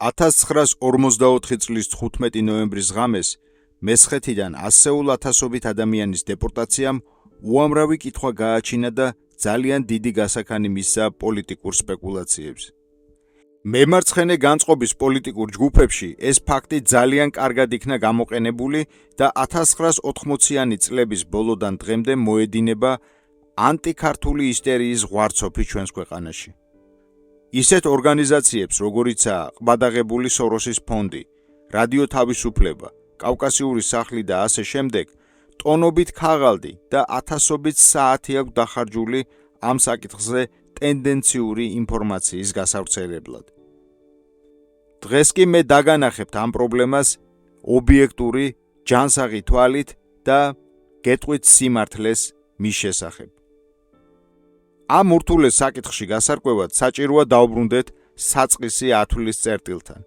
1944 წლის 15 ნოემბრის ღამეს მესხეთიდან ასეულ ათასობით ადამიანის დეპორტაციამ უამრავი კითხვა გააჩინა და ძალიან დიდი გასაქანი მისცა პოლიტიკურ სპეკულაციებს. მემარცხენე განწყობის პოლიტიკურ ჯგუფებში ეს ფაქტი ძალიან კარგად იქნა გამოყენებული და 1980-იანი წლების ბოლოდან დღემდე მოედინება ანტიქართული ისტერიის ღვარცოფი ჩვენს ქვეყანაში. ისეთ ორგანიზაციებს, როგორიცაა ყბადაღებული სოროსის ფონდი, რადიო თავისუფლება, კავკასიური სახლი და ასე შემდეგ, ტონობით ქაღალდი და ათასობით საათი აქვს დახარჯული ამ საკითხზე ტენდენციური ინფორმაციის გასავრცელებლად. დღეს კი მე დაგანახებთ ამ პრობლემას ობიექტური, ჯანსაღი თვალით და გეტყვით სიმართლეს მის შესახებ. ამ ურთულეს საკითხში გასარკვევად საჭიროა დავბრუნდეთ საწყისი ათვლის წერტილთან.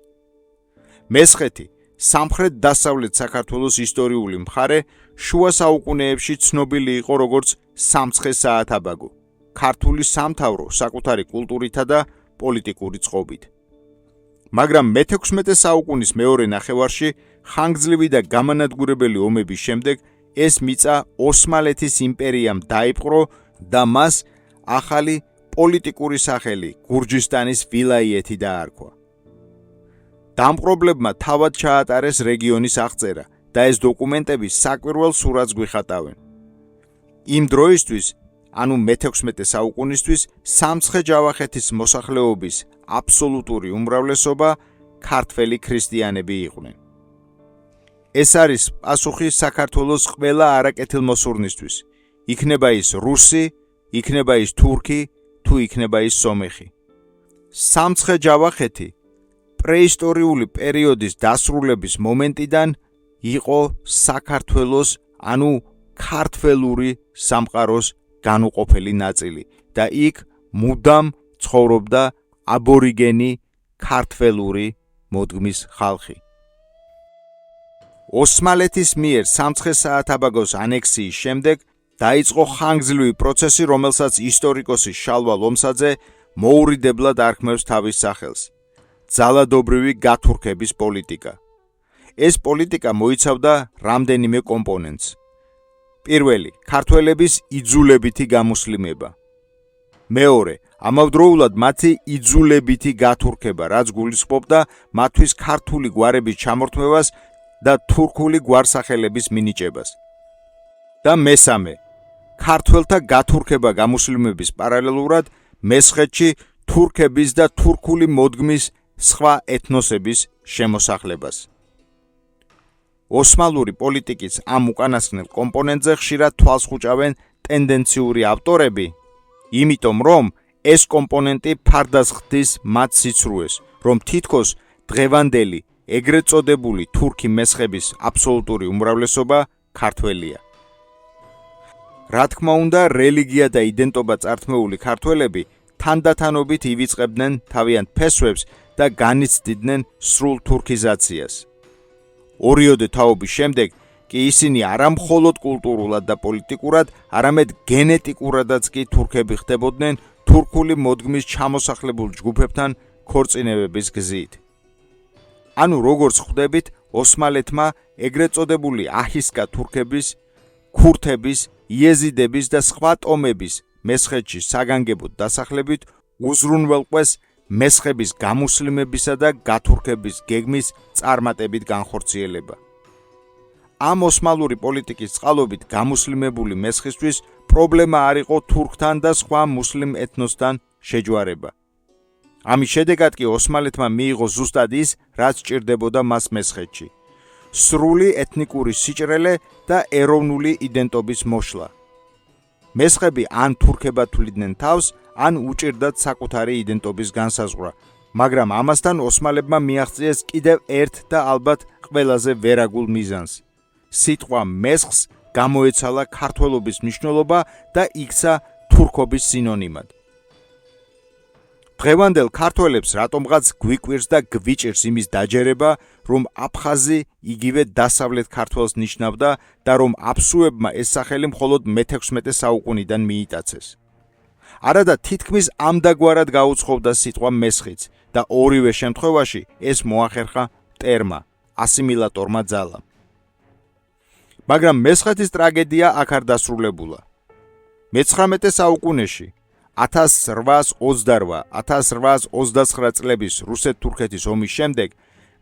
მესხეთი, სამხრეთ-დასავლეთ საქართველოს ისტორიული მხარე, შუა საუკუნეებში ცნობილი იყო როგორც სამცხე საათაბაგო, ქართული სამთავრო საკუთარი კულტურითა და პოლიტიკური წყობით. მაგრამ მე-16 საუკუნის მეორე ნახევარში ხანგრძლივი და გამანადგურებელი ომების შემდეგ ეს მიწა ოსმალეთის იმპერიამ დაიპყრო და მას ახალი პოლიტიკური სახელი გურჯისტანის ვილაიეთი დაარქვა. დამპყრობლებმა თავად ჩაატარეს რეგიონის აღწერა და ეს დოკუმენტები საკვირველ სურათს გვიხატავენ. იმ დროისთვის, ანუ მე-16 საუკუნისთვის, სამცხე-ჯავახეთის მოსახლეობის აბსოლუტური უმრავლესობა ქართველი ქრისტიანები იყვნენ. ეს არის პასუხი საქართველოს ყველა არაკეთილმოსურნისთვის, იქნება ის რუსი, იქნება ის თურქი, თუ იქნება ის სომეხი. სამცხე-ჯავახეთი პრეისტორიული პერიოდის დასრულების მომენტიდან იყო საქართველოს, ანუ ქართველური სამყაროს განუყოფელი ნაწილი და იქ მუდამ ცხოვრობდა აბორიგენი ქართველური მოდგმის ხალხი. ოსმალეთის მიერ სამცხე-საათაბაგოს ანექსიის შემდეგ დაიწყო ხანგრძლივი პროცესი, რომელსაც ისტორიკოსი შალვა ლომსაძე მოურიდებლად არქმევს თავის სახელს. ძალადობრივი გათურქების პოლიტიკა. ეს პოლიტიკა მოიცავდა რამდენიმე კომპონენტს. პირველი, ქართველების იძულებითი გამუსლიმება. მეორე, ამავდროულად მათი იძულებითი გათურქება, რაც გულისხმობდა მათთვის ქართული გვარების ჩამორთმევას და თურქული გვარსახელების მინიჭებას. და მესამე, ქართველთა გათურქება გამუსლიმების პარალელურად მესხეთში თურქების და თურქული მოდგმის სხვა ეთნოსების შემოსახლებას. ოსმალური პოლიტიკის ამ უკანასკნელ კომპონენტზე ხშირად თვალს ხუჭავენ ტენდენციური ავტორები, იმიტომ რომ ეს კომპონენტი ფარდაზ მათ სიცრუეს, რომ თითქოს დღევანდელი ეგრეთ წოდებული თურქი მესხების აბსოლუტური უმრავლესობა ქართველია. რა თქმა უნდა, რელიგია და იდენტობა წართმეული ქართველები თანდათანობით ივიწყებდნენ თავიანთ ფესვებს და განიცდიდნენ სრულ თურქიზაციას. ორიოდე თაობის შემდეგ კი ისინი არა მხოლოდ კულტურულად და პოლიტიკურად, არამედ გენეტიკურადაც კი თურქები ხდებოდნენ თურქული მოდგმის ჩამოსახლებულ ჯგუფებთან ქორწინებების გზით. ანუ როგორც ხვდებით, ოსმალეთმა ეგრეთ წოდებული აჰისკა თურქების, ქურთების, იეზიდების და სხვა ტომების მესხეთში საგანგებოდ დასახლებით უზრუნველყვეს მესხების გამუსლიმებისა და გათურქების გეგმის წარმატებით განხორციელება. ამ ოსმალური პოლიტიკის წყალობით გამუსლიმებული მესხისთვის პრობლემა არ იყო თურქთან და სხვა მუსლიმ ეთნოსთან შეჯვარება. ამის შედეგად კი ოსმალეთმა მიიღო ზუსტად ის, რაც სჭირდებოდა მას მესხეთში. სრული ეთნიკური სიჭრელე და ეროვნული იდენტობის მოშლა. მესხები ან თურქებად თვლიდნენ თავს, ან უჭირდათ საკუთარი იდენტობის განსაზღვრა, მაგრამ ამასთან ოსმალებმა მიაღწიეს კიდევ ერთ და ალბათ ყველაზე ვერაგულ მიზანს. სიტყვა მესხს გამოეცალა ქართველობის მნიშვნელობა და იქცა თურქობის სინონიმად. დღევანდელ ქართველებს რატომღაც გვიკვირს და გვიჭირს იმის დაჯერება, რომ აფხაზი იგივე დასავლეთ ქართველს ნიშნავდა და რომ აფსუებმა ეს სახელი მხოლოდ მე-16 საუკუნიდან მიიტაცეს. არადა თითქმის ამდაგვარად გაუცხობდა სიტყვა მესხიც და ორივე შემთხვევაში ეს მოახერხა მტერმა, ასიმილატორმა ძალამ. მაგრამ მესხეთის ტრაგედია აქ არ დასრულებულა. მე-19 საუკუნეში 1828-1829 წლების რუსეთ-თურქეთის ომის შემდეგ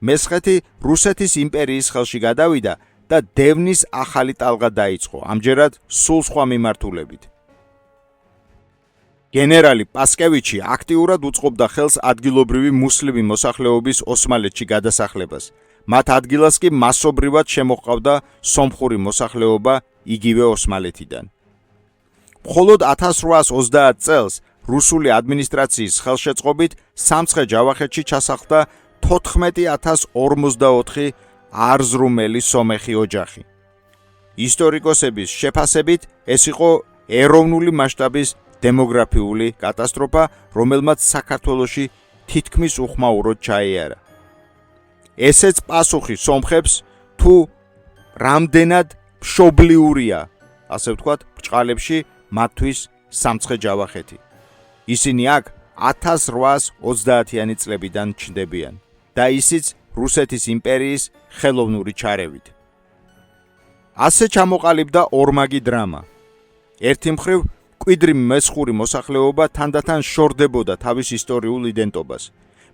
მესხეთი რუსეთის იმპერიის ხელში გადავიდა და დევნის ახალი ტალღა დაიწყო, ამჯერად სულ სხვა მიმართულებით. გენერალი პასკევიჩი აქტიურად უწყობდა ხელს ადგილობრივი მუსლიმი მოსახლეობის ოსმალეთში გადასახლებას. მათ ადგილას კი მასობრივად შემოჰყავდა სომხური მოსახლეობა იგივე ოსმალეთიდან. მხოლოდ 1830 წელს რუსული ადმინისტრაციის ხელშეწყობით სამცხე-ჯავახეთში ჩასახლდა 14,044 არზრუმელი სომეხი ოჯახი. ისტორიკოსების შეფასებით ეს იყო ეროვნული მასშტაბის დემოგრაფიული კატასტროფა, რომელმაც საქართველოში თითქმის უხმაუროდ ჩაიარა. ესეც პასუხი სომხებს თუ რამდენად მშობლიურია, ასე ვთქვათ, ბრჭყალებში მათთვის სამცხე-ჯავახეთი. ისინი აქ 1830-იანი წლებიდან ჩნდებიან და ისიც რუსეთის იმპერიის ხელოვნური ჩარევით. ასე ჩამოყალიბდა ორმაგი დრამა. ერთი მხრივ მკვიდრი მესხური მოსახლეობა თანდათან შორდებოდა თავის ისტორიულ იდენტობას.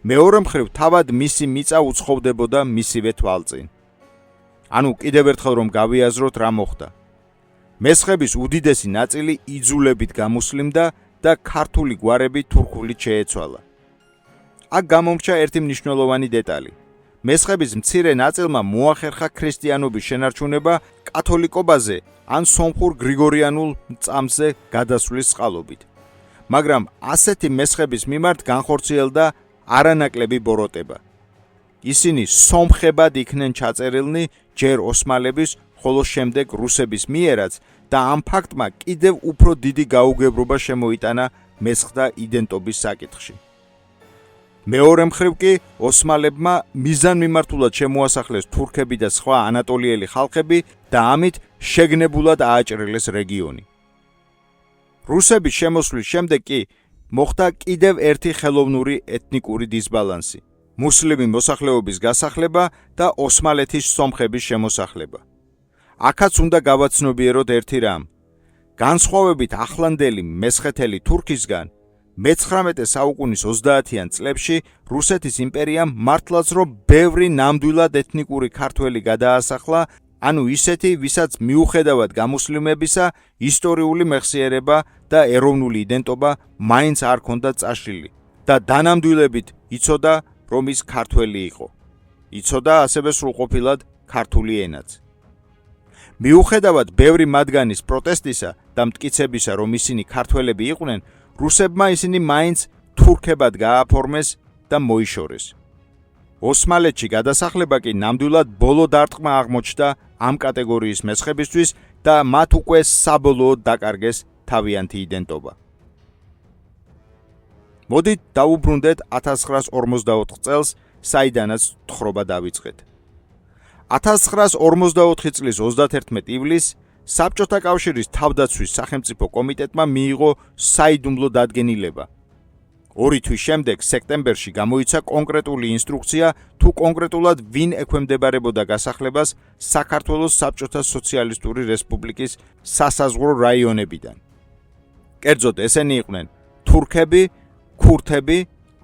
მეორე მხრივ თავად მისი მიწა უცხოვდებოდა მისივე თვალწინ. ანუ კიდევ ერთხელ რომ გავიაზროთ რა მოხდა. მესხების უდიდესი ნაწილი იძულებით გამუსლიმდა და ქართული გვარები თურქულით შეეცვალა. აქ გამომრჩა ერთი მნიშვნელოვანი დეტალი. მესხების მცირე ნაწილმა მოახერხა ქრისტიანობის შენარჩუნება კათოლიკობაზე ან სომხურ გრიგორიანულ წამსზე გადასვლის წყალობით. მაგრამ ასეთი მესხების მიმართ განხორციელდა არანაკლები ბოროტება. ისინი სომხებად იქნენ ჩაწერილნი ჯერ ოსმალების, ხოლო შემდეგ რუსების მიერაც და ამ ფაქტმა კიდევ უფრო დიდი გაუგებრობა შემოიტანა მესხთა იდენტობის საკითხში. მეორე მხრივ კი ოსმალებმა მიზანმიმართულად შემოასახლეს თურქები და სხვა ანატოლიელი ხალხები და ამით შეგნებულად ააჭრილეს რეგიონი. რუსების შემოსვლის შემდეგ კი მოხდა კიდევ ერთი ხელოვნური ეთნიკური დისბალანსი. მუსლიმი მოსახლეობის გასახლება და ოსმალეთის სომხების შემოსახლება. აქაც უნდა გავაცნობიეროთ ერთი რამ. განსხვავებით ახლანდელი მესხეთელი თურქისგან, მე-19 საუკუნის 30-იან წლებში რუსეთის იმპერიამ მართლაც რომ ბევრი ნამდვილად ეთნიკური ქართველი გადაასახლა, ანუ ისეთი, ვისაც მიუხედავად გამუსლიმებისა, ისტორიული მეხსიერება და ეროვნული იდენტობა მაინც არ ჰქონდა წაშლილი და დანამდვილებით იცოდა, რომ ის ქართველი იყო. იცოდა ასევე სრულყოფილად ქართული ენაც. მიუხედავად ბევრი მათგანის პროტესტისა და მტკიცებისა, რომ ისინი ქართველები იყვნენ, რუსებმა ისინი მაინც თურქებად გააფორმეს და მოიშორეს. ოსმალეთში გადასახლება კი ნამდვილად ბოლო დარტყმა აღმოჩნდა ამ კატეგორიის მესხებისთვის და მათ უკვე საბოლოოდ დაკარგეს თავიანთი იდენტობა. მოდით დავუბრუნდეთ 1944 წელს, საიდანაც თხრობა დავიწყეთ. 1944 წლის 31 ივლისს საბჭოთა კავშირის თავდაცვის სახელმწიფო კომიტეტმა მიიღო საიდუმლო დადგენილება. 2 თვის შემდეგ, სექტემბერში გამოიცა კონკრეტული ინსტრუქცია, თუ კონკრეტულად ვინ ექვემდებარებოდა გასახლებას საქართველოს საბჭოთა სოციალისტური რესპუბლიკის სასაზღვრო რაიონებიდან. კერძოდ ესენი იყვნენ თურქები, ქურთები,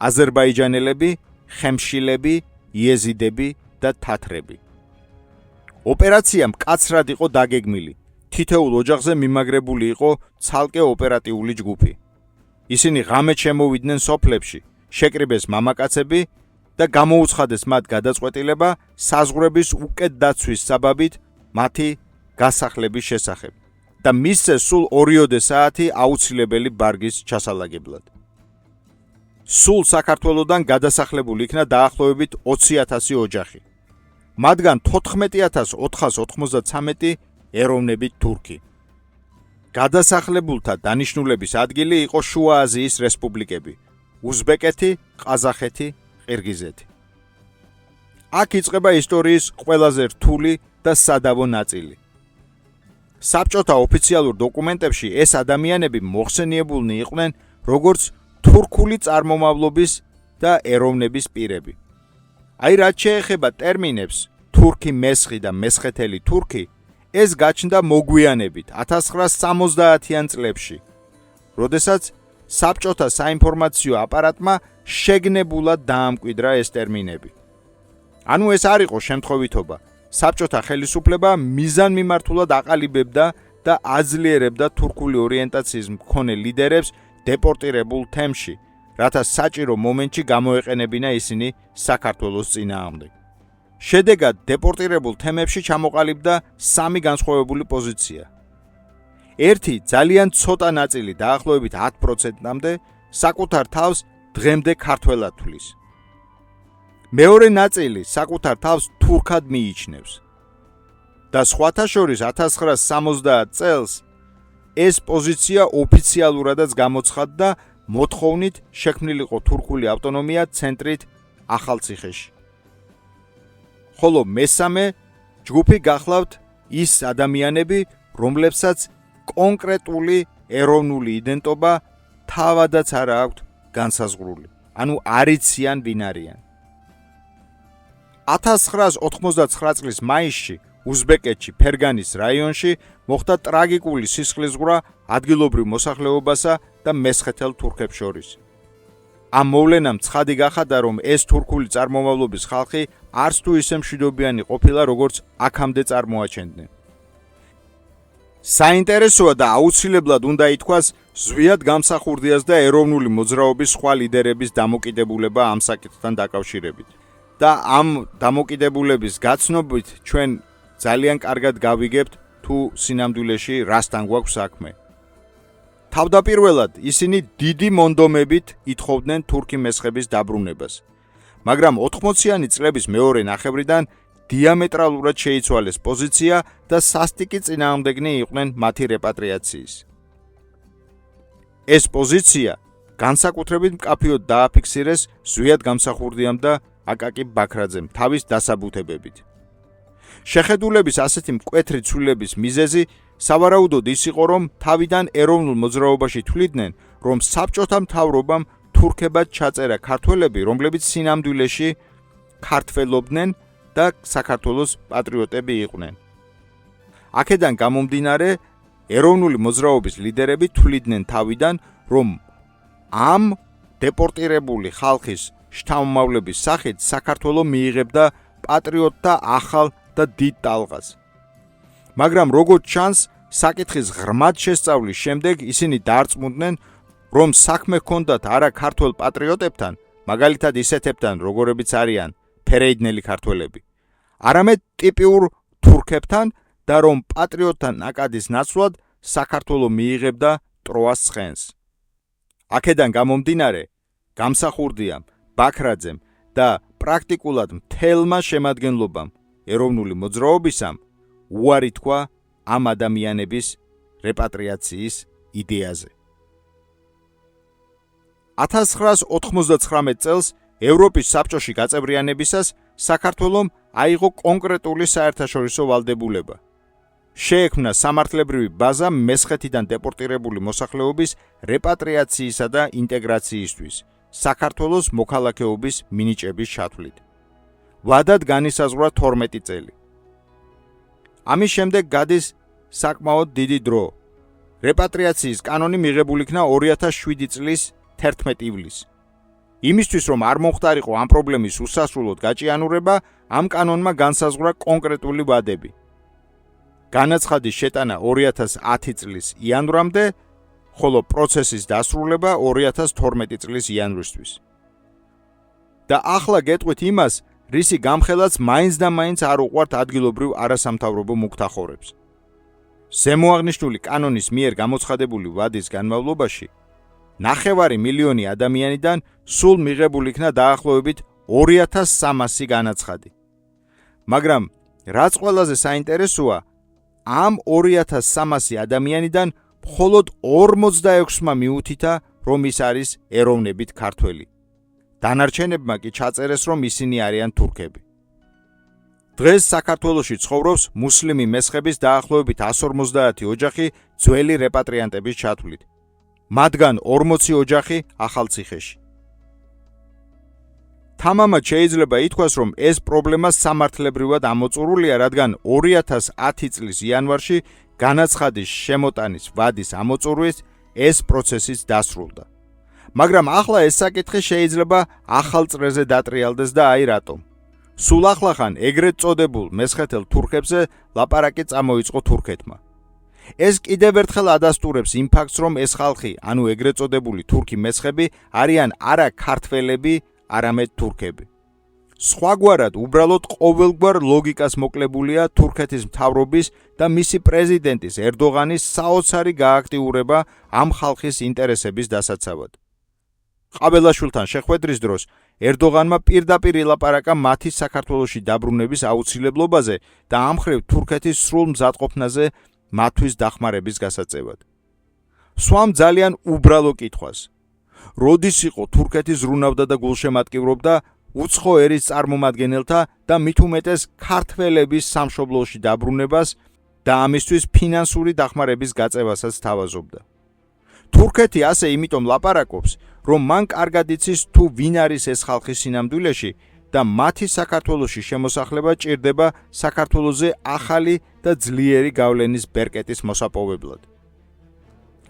აზერბაიჯანელები, ხემშილები, იეზიდები და თათრები. ოპერაცია მკაცრად იყო დაგეგმილი. თითოეულ ოჯახზე მიმაგრებული იყო ცალკე ოპერატიული ჯგუფი. ისინი ღამედ შემოვიდნენ სოფლებში, შეკრიბეს მამაკაცები და გამოუცხადეს მათ გადაწყვეტილება საზღვრების უკეთ დაცვის საბაბით მათი გასახლების შესახებ და მისცეს სულ 2 საათი აუცილებელი ბარგის ჩასალაგებლად. სულ საქართველოდან გადასახლებული იქნა დაახლოებით 20,000 ოჯახი. მათგან 14,493 ეროვნებით თურქი. გადასახლებულთა დანიშნულების ადგილი იყო შუა აზიის რესპუბლიკები: უზბეკეთი, ყაზახეთი, ყირგიზეთი. აქ იწყება ისტორიის ყველაზე რთული და სადავო ნაწილი. საბჭოთა ოფიციალურ დოკუმენტებში ეს ადამიანები მოხსენიებულნი იყვნენ როგორც თურქული წარმომავლობის და ეროვნების პირები. აი რაც შეეხება ტერმინებს თურქი მესხი და მესხეთელი თურქი, ეს გაჩნდა მოგვიანებით 1970-იან წლებში, როდესაც საბჭოთა საინფორმაციო აპარატმა შეგნებულად დაამკვიდრა ეს ტერმინები. ანუ ეს არ იყო შემთხვევითობა. საბჭოთა ხელისუფლება მიზანმიმართულად აყალიბებდა და აძლიერებდა თურქული ორიენტაციის მქონე ლიდერებს დეპორტირებულ თემში, რათა საჭირო მომენტში გამოეყენებინა ისინი საქართველოს წინააღმდეგ. შედეგად დეპორტირებულ თემებში ჩამოყალიბდა სამი განსხვავებული პოზიცია. ერთი ძალიან ცოტა ნაწილი დაახლოებით 10%-მდე საკუთარ თავს დღემდე ქართველად თვლის. მეორე ნაწილი საკუთარ თავს თურქად მიიჩნევს. და სხვათა შორის 1970 წელს ეს პოზიცია ოფიციალურადაც გამოცხადდა მოთხოვნით შექმნილიყო თურქული ავტონომია ცენტრით ახალციხეში. ხოლო მესამე ჯგუფი გახლავთ ის ადამიანები, რომლებსაც კონკრეტული ეროვნული იდენტობა თავადაც არ აქვთ განსაზღვრული, ანუ არ იციან ვინ არიან. 1989 წლის მაისში უზბეკეთში ფერგანის რაიონში მოხდა ტრაგიკული სისხლისღვრა ადგილობრივ მოსახლეობასა და მესხეთელ თურქებს შორის. ამ მოვლენამ ცხადი გახადა, რომ ეს თურქული წარმომავლობის ხალხი არც თუ ისე მშვიდობიანი ყოფილა, როგორც აქამდე წარმოაჩენდნენ. საინტერესოა და აუცილებლად უნდა ითქვას ზვიად გამსახურდიას და ეროვნული მოძრაობის სხვა ლიდერების დამოკიდებულება ამ საკითხთან დაკავშირებით. და ამ დამოკიდებულების გაცნობით ჩვენ ძალიან კარგად გავიგებთ თუ სინამდვილეში რასთან გვაქვს საქმე. თავდაპირველად ისინი დიდი მონდომებით ითხოვდნენ თურქი მესხების დაბრუნებას, მაგრამ 80-იანი წლების მეორე ნახევრიდან დიამეტრალურად შეიცვალეს პოზიცია და სასტიკი წინააღმდეგნი იყვნენ მათი რეპატრიაციის. ეს პოზიცია განსაკუთრებით მკაფიოდ დააფიქსირეს ზვიად გამსახურდიამ და აკაკი ბაქრაძემ თავის დასაბუთებებით. შეხედულების ასეთი მკვეთრი ცვლილების მიზეზი სავარაუდოდ ის იყო, რომ თავიდან ეროვნულ მოძრაობაში თვლიდნენ, რომ საბჭოთა მთავრობამ თურქებად ჩაწერა ქართველები, რომლებიც სინამდვილეში ქართველობდნენ და საქართველოს პატრიოტები იყვნენ. აქედან გამომდინარე, ეროვნული მოძრაობის ლიდერები თვლიდნენ თავიდან, რომ ამ დეპორტირებული ხალხის შთამომავლების სახით საქართველო მიიღებდა პატრიოტთა ახალ და დიდ ტალღას. მაგრამ როგორც ჩანს, საკითხის ღრმად შესწავლის შემდეგ ისინი დარწმუნდნენ, რომ საქმე ჰქონდათ არა ქართველ პატრიოტებთან, მაგალითად ისეთებთან, როგორებიც არიან ფერეიდნელი ქართველები, არამედ ტიპიურ თურქებთან და რომ პატრიოტთა ნაკადის ნაცვლად საქართველო მიიღებდა ტროას ცხენს. აქედან გამომდინარე, გამსახურდიამ, ბაქრაძემ და პრაქტიკულად მთელმა შემადგენლობამ ეროვნული მოძრაობისამ უარი თქვა ამ ადამიანების რეპატრიაციის იდეაზე. 1999 წელს ევროპის საბჭოში გაწევრიანებისას საქართველომ აიღო კონკრეტული საერთაშორისო ვალდებულება. შეექმნა სამართლებრივი ბაზა მესხეთიდან დეპორტირებული მოსახლეობის რეპატრიაციისა და ინტეგრაციისთვის საქართველოს მოქალაქეობის მინიჭების ჩათვლით. ვადად განისაზღვრა 12 წელი. ამის შემდეგ გადის საკმაოდ დიდი დრო. რეპატრიაციის კანონი მიღებული იქნა 2007 წლის 11 ივლისს. იმისთვის, რომ არ მომხდარიყო ამ პრობლემის უსასრულოდ გაჭიანურება, ამ კანონმა განსაზღვრა კონკრეტული ვადები. განაცხადის შეტანა 2010 წლის იანვრამდე, ხოლო პროცესის დასრულება 2012 წლის იანვრისთვის. და ახლა გეტყვით იმას, რისი გამხელაც მაინც და მაინც არ უყვართ ადგილობრივ არასამთავრობო მუქთახორებს. ზემოაღნიშნული კანონის მიერ გამოცხადებული ვადის განმავლობაში 9 მილიონი ადამიანიდან სულ მიღებული იქნა დაახლოებით 2300 განაცხადი. მაგრამ რაც ყველაზე საინტერესოა, ამ 2300 ადამიანიდან მხოლოდ 46-მა მიუთითა, რომ ის არის ეროვნებით ქართველი. დანარჩენებმა კი ჩაწერეს, რომ ისინი არიან თურქები. დღეს საქართველოში ცხოვრობს მუსლიმი მესხების დაახლოებით 150 ოჯახი ძველი რეპატრიანტების ჩათვლით. მათგან 40 ოჯახი ახალციხეში. თამამად შეიძლება ითქვას, რომ ეს პრობლემა სამართლებრივად ამოწურულია, რადგან 2010 წლის იანვარში განაცხადის შემოტანის ვადის ამოწურვის ეს პროცესიც დასრულდა. მაგრამ ახლა ეს საკითხი შეიძლება ახალ წრეზე დატრიალდეს და აი რატომ. სულ ახლახან ეგრეთ წოდებულ მესხეთელ თურქებზე ლაპარაკი წამოიწყო თურქეთმა. ეს კიდევ ერთხელ ადასტურებს იმ ფაქტს, რომ ეს ხალხი, ანუ ეგრეთ წოდებული თურქი მესხები, არიან არა ქართველები, არამედ თურქები. სხვაგვარად, უბრალოდ ყოველგვარ ლოგიკას მოკლებულია თურქეთის მთავრობის და მისი პრეზიდენტის ერდოღანის საოცარი გააქტიურება ამ ხალხის ინტერესების დასაცავად. ყაბელაშვილთან შეხვედრის დროს ერდოღანმა პირდაპირ ილაპარაკა მათი საქართველოში დაბრუნების აუცილებლობაზე და ამ მხრივ თურქეთის სრულ მზადყოფნაზე მათთვის დახმარების გასაწევად. სვამ ძალიან უბრალო კითხვას. როდის იყო თურქეთი ზრუნავდა და გულშემატკივრობდა უცხო ერის წარმომადგენელთა და მით უმეტეს ქართველების სამშობლოში დაბრუნებას და ამისთვის ფინანსური დახმარების გაწევასაც თავაზობდა. თურქეთი ასე იმიტომ ლაპარაკობს, რომ მან კარგად იცის თუ ვინ არის ეს ხალხი სინამდვილეში და მათი საქართველოში შემოსახლება ჭირდება საქართველოზე ახალი და ძლიერი გავლენის ბერკეტის მოსაპოვებლად.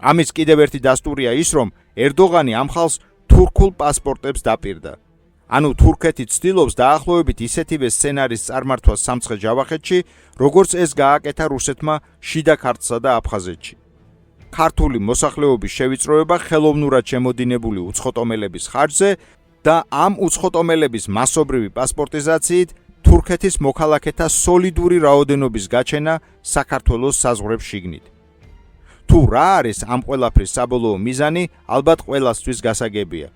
ამის კიდევ ერთი დასტურია ის, რომ ერდოღანი ამ ხალხს თურქულ პასპორტებს დაპირდა. ანუ თურქეთი ცდილობს დაახლოებით ისეთივე სცენარის წარმართვას სამცხე-ჯავახეთში, როგორც ეს გააკეთა რუსეთმა შიდა ქართლსა და აფხაზეთში. ქართული მოსახლეობის შევიწროება ხელოვნურად შემოდინებული უცხოტომელების ხარჯზე და ამ უცხოტომელების მასობრივი პასპორტიზაციით თურქეთის მოქალაქეთა სოლიდური რაოდენობის გაჩენა საქართველოს საზღვრებს შიგნით. თუ რა არის ამ ყველაფრის საბოლოო მიზანი, ალბათ ყველასთვის გასაგებია.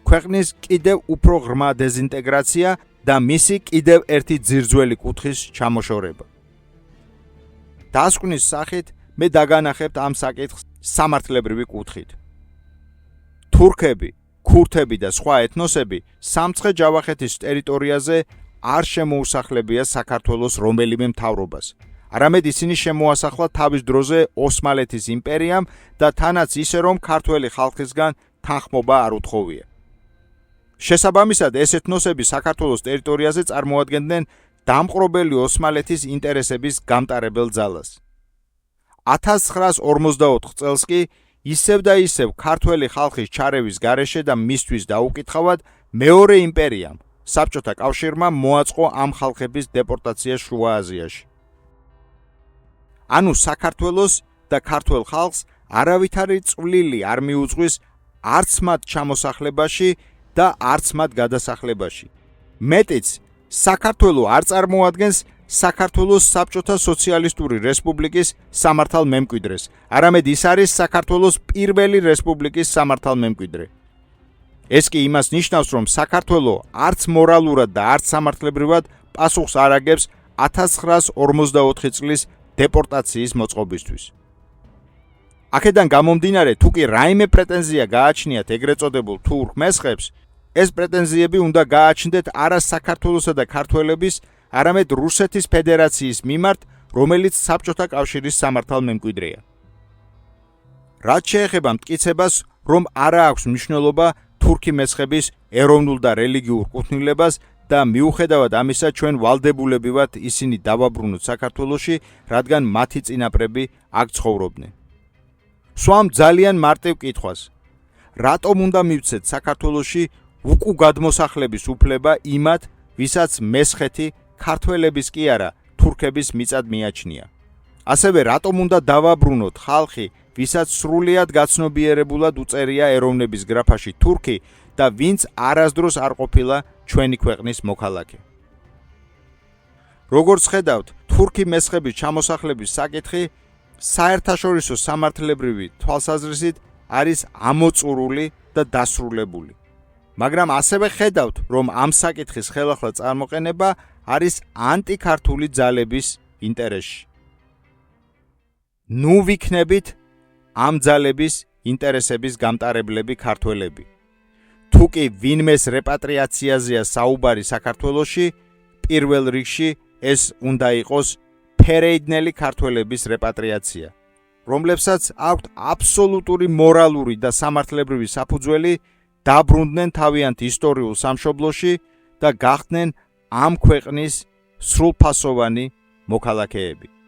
ქვეყნის კიდევ უფრო ღრმა დეზინტეგრაცია და მისი კიდევ ერთი ძირძველი კუთხის ჩამოშორება. დასკვნის სახით მე დაგანახებთ ამ საკითხს სამართლებრივი კუთხით. თურქები, ქურთები და სხვა ეთნოსები სამცხე-ჯავახეთის ტერიტორიაზე არ შემოუსახლებია საქართველოს რომელიმე მთავრობას. არამედ ისინი შემოასახლა თავის დროზე ოსმალეთის იმპერიამ და თანაც ისე, რომ ქართველი ხალხისგან თანხმობა არ უთხოვია. შესაბამისად, ეს ეთნოსები საქართველოს ტერიტორიაზე წარმოადგენდნენ დამყრობელი ოსმალეთის ინტერესების გამტარებელ ძალას. 1944 წელს კი ისევ და ისევ ქართველი ხალხის ჩარევის გარეშე და მისთვის დაუკითხავად მეორე იმპერიამ, საბჭოთა კავშირმა მოაწყო ამ ხალხების დეპორტაცია შუა აზიაში. ანუ საქართველოს და ქართველ ხალხს არავითარი წვლილი არ მიუძღვის არც მათ ჩამოსახლებაში და არც მათ გადასახლებაში. მეტიც, საქართველო არ წარმოადგენს საქართველოს საბჭოთა სოციალისტური რესპუბლიკის სამართალმემკვიდრეს, არამედ ის არის საქართველოს პირველი რესპუბლიკის სამართალმემკვიდრე. ეს კი იმას ნიშნავს, რომ საქართველო არც მორალურად და არც სამართლებრივად პასუხს არ აგებს 1944 წლის დეპორტაციის მოწყობისთვის. აქედან გამომდინარე, თუ კი რაიმე პრეტენზია გააჩნიათ ეგრეთ წოდებულ თურქ მესხებს, ეს პრეტენზიები უნდა გააჩნდეთ არა საქართველოსა და ქართველების, არამედ რუსეთის ფედერაციის მიმართ, რომელიც საბჭოთა კავშირის სამართალმემკვიდრეა. რაც შეეხება მტკიცებას, რომ არა აქვს მნიშვნელობა თურქი მესხების ეროვნულ და რელიგიურ კუთვნილებას და მიუხედავად ამისა ჩვენ ვალდებულები ვართ ისინი დავაბრუნოთ საქართველოში, რადგან მათი წინაპრები აქ ცხოვრობდნენ. სვამ ძალიან მარტივ კითხვას. რატომ უნდა მივცეთ საქართველოში უკუ გადმოსახლების უფლება იმათ, ვისაც მესხეთი ქართველების კი არა, თურქების მიწად მიაჩნია. ასევე რატომ უნდა დავაბრუნოთ ხალხი, ვისაც სრულიად გაცნობიერებულად უწერია ეროვნების გრაფაში თურქი და ვინც არასდროს არ ყოფილა ჩვენი ქვეყნის მოქალაქე. როგორც ხედავთ, თურქი მესხების ჩამოსახლების საკითხი საერთაშორისო სამართლებრივი თვალსაზრისით არის ამოწურული და დასრულებული. მაგრამ ასევე ხედავთ, რომ ამ საკითხის ხელახლა წარმოყენება არის ანტიქართული ძალების ინტერესში. ნუ ვიქნებით ამ ძალების ინტერესების გამტარებლები ქართველები. თუ კი ვინმეს რეპატრიაციაზეა საუბარი საქართველოში, პირველ რიგში ეს უნდა იყოს ფერეიდნელი ქართველების რეპატრიაცია, რომლებსაც აქვთ აბსოლუტური მორალური და სამართლებრივი საფუძველი დაბრუნდნენ თავიანთ ისტორიულ სამშობლოში და გახდნენ ამ ქვეყნის სრულფასოვანი მოქალაქეები.